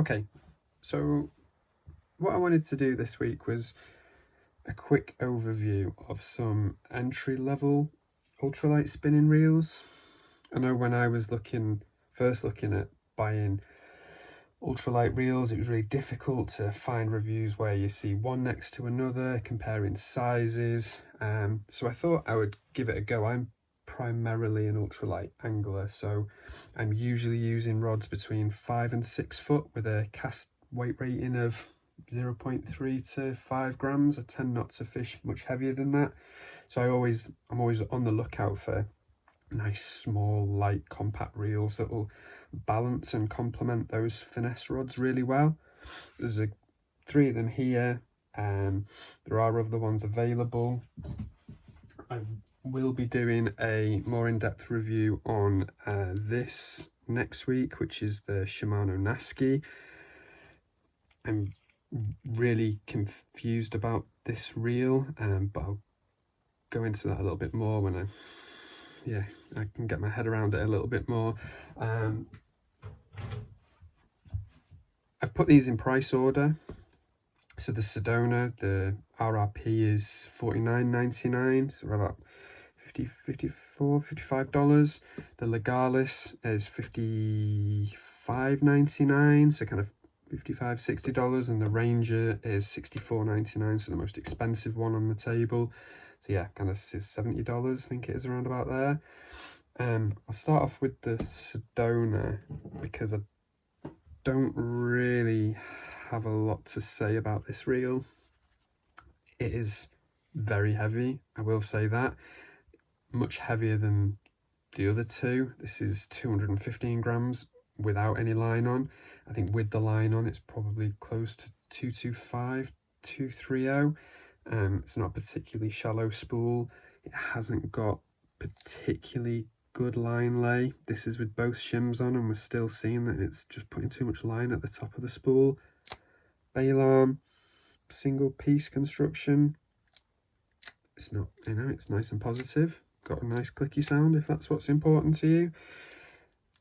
Okay, so what I wanted to do this week was a quick overview of some entry-level ultralight spinning reels. I know when I was first looking at buying ultralight reels, it was really difficult to find reviews where you see one next to another, comparing sizes. So I thought I would give it a go. I'm primarily an ultralight angler, so I'm usually using rods between 5 and 6 foot with a cast weight rating of 0.3 to 5 grams. I tend not to fish much heavier than that, so I'm always on the lookout for nice small light compact reels that will balance and complement those finesse rods really well. There's 3 of them here. There are other ones available. I will be doing a more in-depth review on this next week, which is the Shimano Naski. I'm really confused about this reel, but I'll go into that a little bit more when I can get my head around it a little bit more. I've put these in price order. So the Sedona, the RRP is $49.99, so we're about $55. The Legalis is $55.99, so kind of $60, and the Ranger is $64.99, so the most expensive one on the table. So yeah, kind of $70, I think it is around about there. I'll start off with the Sedona because I don't really have a lot to say about this reel. It is very heavy, I will say that. Much heavier than the other two. This is 215 grams without any line on. I think with the line on it's probably close to 225, 230. It's not a particularly shallow spool. It hasn't got particularly good line lay. This is with both shims on, and we're still seeing that it's just putting too much line at the top of the spool. Bail arm, single piece construction. It's not, it's nice and positive. Got a nice clicky sound if that's what's important to you.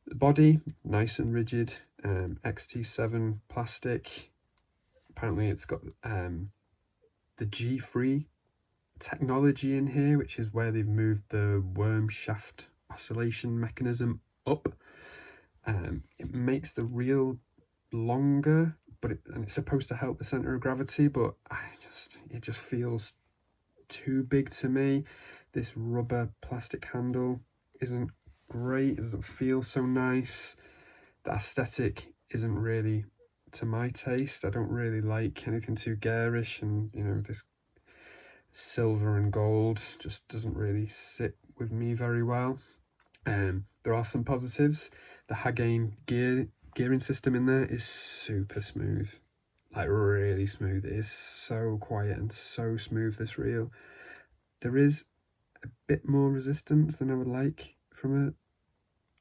The body, nice and rigid, XT7 plastic. Apparently it's got the G-free technology in here, which is where they've moved the worm shaft oscillation mechanism up. It makes the reel longer, and it's supposed to help the center of gravity, but it just feels too big to me. This rubber plastic handle isn't great. It doesn't feel so nice. The aesthetic isn't really to my taste. I don't really like anything too garish, and this silver and gold just doesn't really sit with me very well. There are some positives. The Hagane gearing system in there is super smooth, like really smooth. It is so quiet and so smooth, this reel. There is a bit more resistance than I would like from a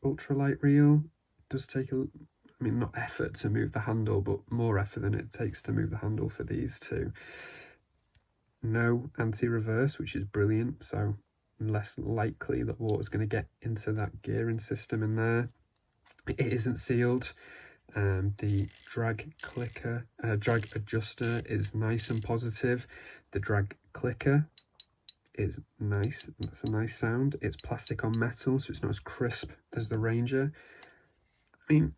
ultralight reel. It does take not effort to move the handle, but more effort than it takes to move the handle for these two. No anti-reverse, which is brilliant, so less likely that water's going to get into that gearing system in there. It isn't sealed. The drag adjuster is nice and positive. The drag clicker is nice. That's a nice sound. It's plastic on metal, so it's not as crisp as the Ranger. I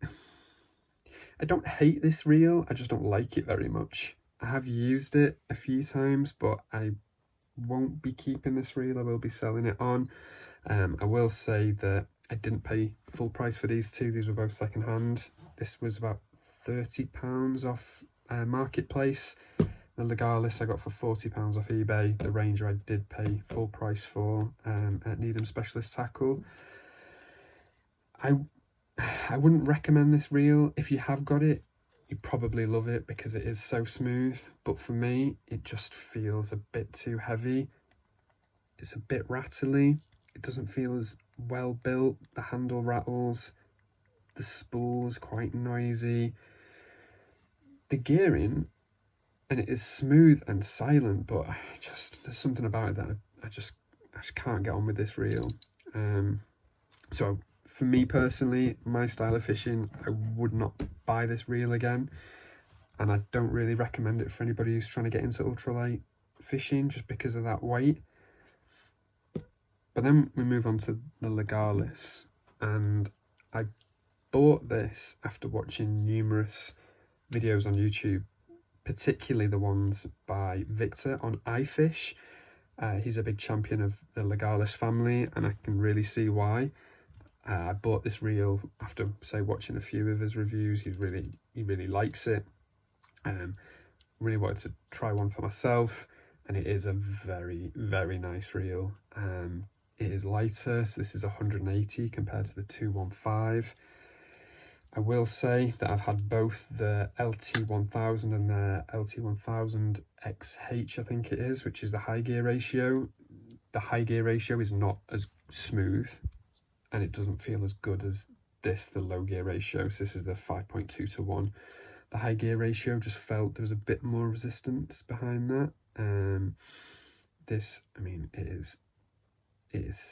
don't hate this reel, I just don't like it very much. I have used it a few times, but I won't be keeping this reel. I will be selling it on. I will say that I didn't pay full price for these two. These were both second hand. This was about £30 off Marketplace. The Legalis I got for £40 off eBay. The Ranger I did pay full price for at Needham Specialist Tackle. I wouldn't recommend this reel. If you have got it, you probably love it because it is so smooth, but for me it just feels a bit too heavy. It's a bit rattly. It doesn't feel as well built. The handle rattles. The spool is quite noisy. The gearing, and it is smooth and silent, but there's something about it that I just can't get on with this reel. So for me personally, my style of fishing, I would not buy this reel again, and I don't really recommend it for anybody who's trying to get into ultralight fishing just because of that weight. But then we move on to the legalis, and I bought this after watching numerous videos on YouTube, particularly the ones by Victor on iFish. He's a big champion of the legalis family, and I can really see why. I bought this reel after, say, watching a few of his reviews. He really likes it. Really wanted to try one for myself, and it is a very, very nice reel. It is lighter, so this is 180 compared to the 215. I will say that I've had both the LT1000 and the LT1000XH, I think it is, which is the high gear ratio. The high gear ratio is not as smooth, and it doesn't feel as good as this, the low gear ratio. So this is the 5.2 to 1. The high gear ratio just felt there was a bit more resistance behind that. This, I mean, it is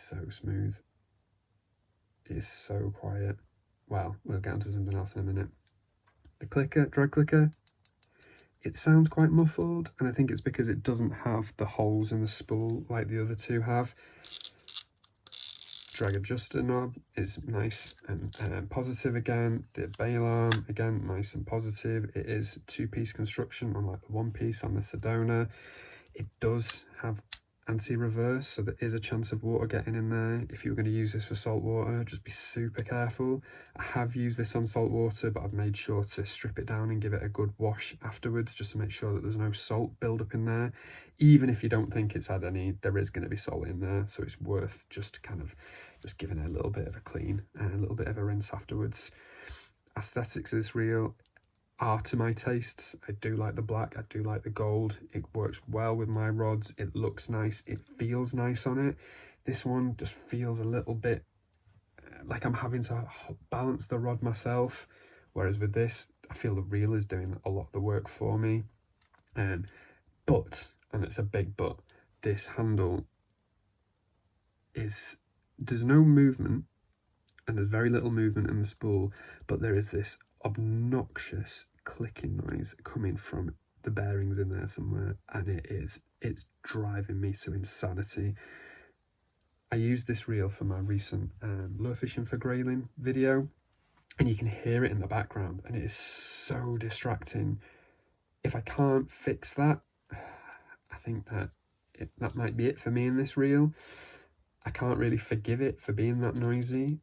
so smooth. It is so quiet. Well, we'll get onto something else in a minute. The clicker, drag clicker, it sounds quite muffled, and I think it's because it doesn't have the holes in the spool like the other two have. Drag adjuster knob is nice and positive again. The bail arm, again, nice and positive. It is two-piece construction, unlike the one-piece on the Sedona. It does have anti-reverse, so there is a chance of water getting in there. If you were going to use this for salt water, just be super careful. I have used this on salt water, but I've made sure to strip it down and give it a good wash afterwards, just to make sure that there's no salt build up in there. Even if you don't think it's had any, there is going to be salt in there, so it's worth just giving it a little bit of a clean and a little bit of a rinse afterwards. Aesthetics of this reel are to my tastes. I do like the black, I do like the gold. It works well with my rods. It looks nice, it feels nice on it. This one just feels a little bit like I'm having to balance the rod myself, whereas with this, I feel the reel is doing a lot of the work for me. But, and it's a big but, this handle is, there's no movement, and there's very little movement in the spool, but there is this obnoxious clicking noise coming from the bearings in there somewhere, and it's driving me to insanity. I used this reel for my recent lure fishing for grayling video, and you can hear it in the background, and it is so distracting. If I can't fix that, I think that that might be it for me in this reel. I can't really forgive it for being that noisy,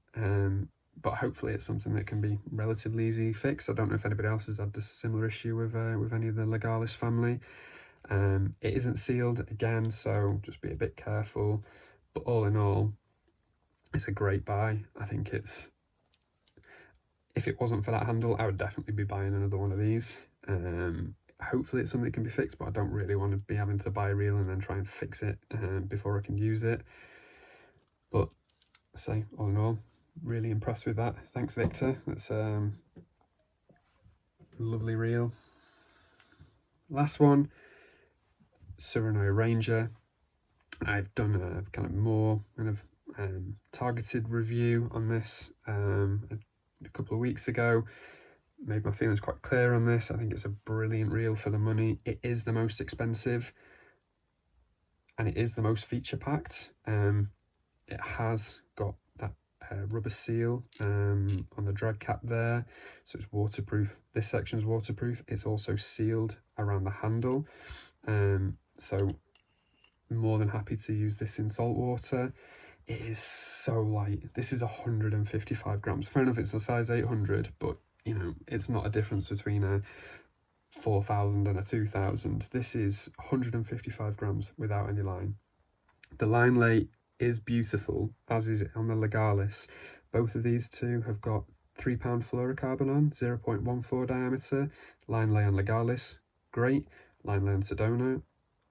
but hopefully it's something that can be relatively easily fixed. I don't know if anybody else has had this similar issue with any of the legalis family. It isn't sealed again, so just be a bit careful. But all in all, it's a great buy. I think it's, if it wasn't for that handle, I would definitely be buying another one of these. Hopefully it's something that can be fixed, but I don't really want to be having to buy a reel and then try and fix it before I can use it. But say, all in all, really impressed with that. Thanks, Victor. That's a lovely reel. Last one, Tsurinoya Ranger. I've done a kind of more targeted review on this a couple of weeks ago. Made my feelings quite clear on this. I think it's a brilliant reel for the money. It is the most expensive, and it is the most feature packed. It has got that rubber seal on the drag cap there, so it's waterproof. This section is waterproof. It's also sealed around the handle, so more than happy to use this in salt water. It is so light. This is 155 grams. Fair enough, it's a size 800, but you know, it's not a difference between a 4,000 and a 2,000. This is 155 grams without any line. The line lay is beautiful, as is it on the legalis. Both of these two have got 3 pound fluorocarbon on, 0.14 diameter. Line lay on legalis, great. Line lay on Sedona,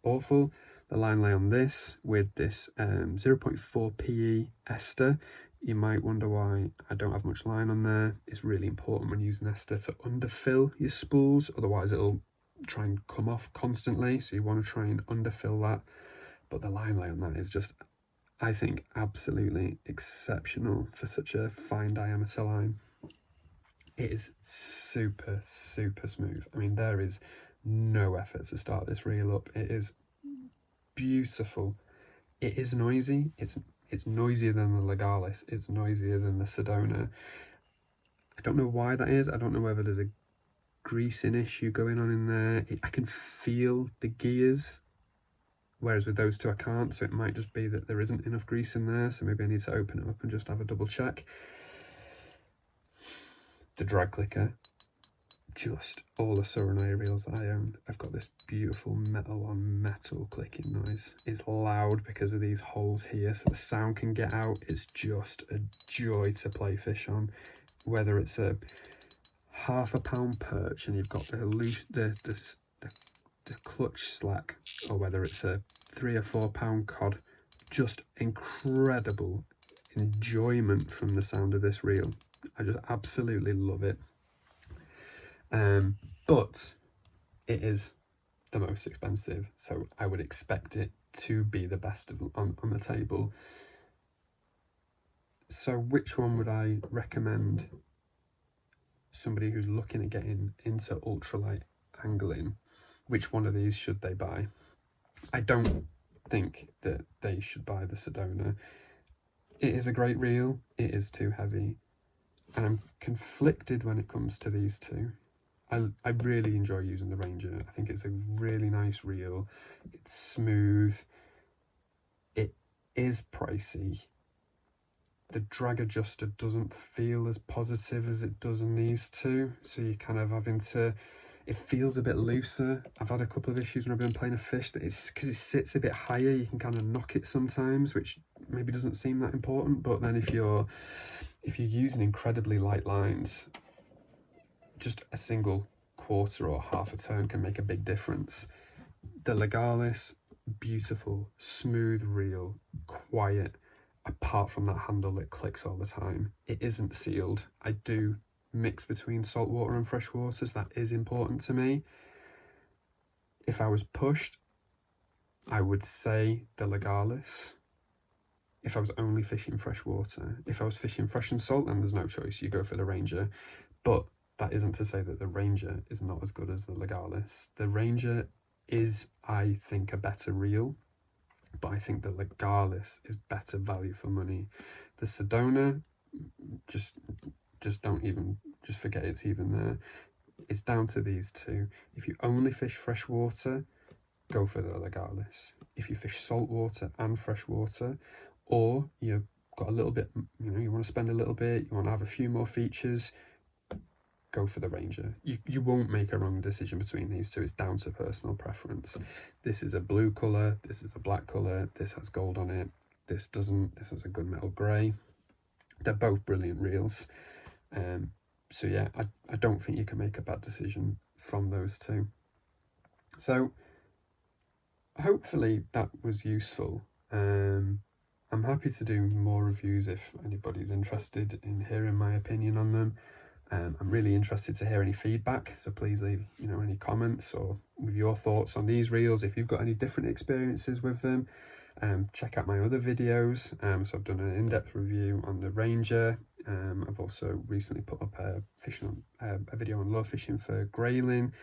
awful. The line lay on this with this 0.4 PE ester. You might wonder why I don't have much line on there. It's really important when using ester to underfill your spools, otherwise it'll try and come off constantly, so you want to try and underfill that. But the line lay on that is just I think absolutely exceptional for such a fine diameter line. It is super, super smooth. I mean, there is no effort to start this reel up. It is beautiful. It is noisy. It's noisier than the legalis. It's noisier than the Sedona. I don't know why that is. I don't know whether there's a greasing issue going on in there. I can feel the gears, whereas with those two I can't, so it might just be that there isn't enough grease in there, so maybe I need to open it up and just have a double check. The drag clicker, just all the Tsurinoya reels that I own, I've got this beautiful metal on metal clicking noise. It's loud because of these holes here, so the sound can get out. It's just a joy to play fish on, whether it's a ½ pound perch and you've got the loose the clutch slack, or whether it's a 3 or 4 pound cod. Just incredible enjoyment from the sound of this reel. I just absolutely love it. But it is the most expensive, so I would expect it to be the best on the table. So which one would I recommend somebody who's looking at getting into ultralight angling? Which one of these should they buy? I don't think that they should buy the Sedona. It is a great reel. It is too heavy, and I'm conflicted when it comes to these two. I really enjoy using the Ranger. I think it's a really nice reel. It's smooth. It is pricey. The drag adjuster doesn't feel as positive as it does on these two, so you're kind of having to, it feels a bit looser. I've had a couple of issues when I've been playing a fish that it's because it sits a bit higher, you can kind of knock it sometimes, which maybe doesn't seem that important. But then if you're using incredibly light lines, just a single quarter or half a turn can make a big difference. The legalis, beautiful, smooth reel, quiet. Apart from that handle that clicks all the time, it isn't sealed. I do mix between saltwater and freshwater, so that is important to me. If I was pushed, I would say the legalis. If I was only fishing freshwater, if I was fishing fresh and salt, then there's no choice, you go for the Ranger. But that isn't to say that the Ranger is not as good as the legalis. The Ranger is, I think, a better reel, but I think the legalis is better value for money. The Sedona, just don't even, just forget it's even there. It's down to these two. If you only fish freshwater, go for the legalis. If you fish saltwater and freshwater, or you've got a little bit, you want to spend a little bit, you want to have a few more features, go for the Ranger. You won't make a wrong decision between these two. It's down to personal preference. This is a blue colour, this is a black colour, this has gold on it, this doesn't, this is a good metal grey. They're both brilliant reels. So yeah, I don't think you can make a bad decision from those two. So hopefully that was useful. I'm happy to do more reviews if anybody's interested in hearing my opinion on them. I'm really interested to hear any feedback, so please leave any comments or with your thoughts on these reels. If you've got any different experiences with them, check out my other videos. So I've done an in-depth review on the Ranger. I've also recently put up a video on lure fishing for grayling.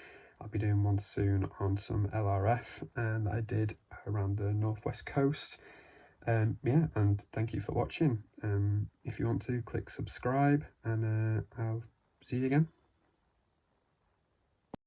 I'll be doing one soon on some LRF that I did around the northwest coast. Yeah, and thank you for watching. If you want to, click subscribe, and I'll see you again.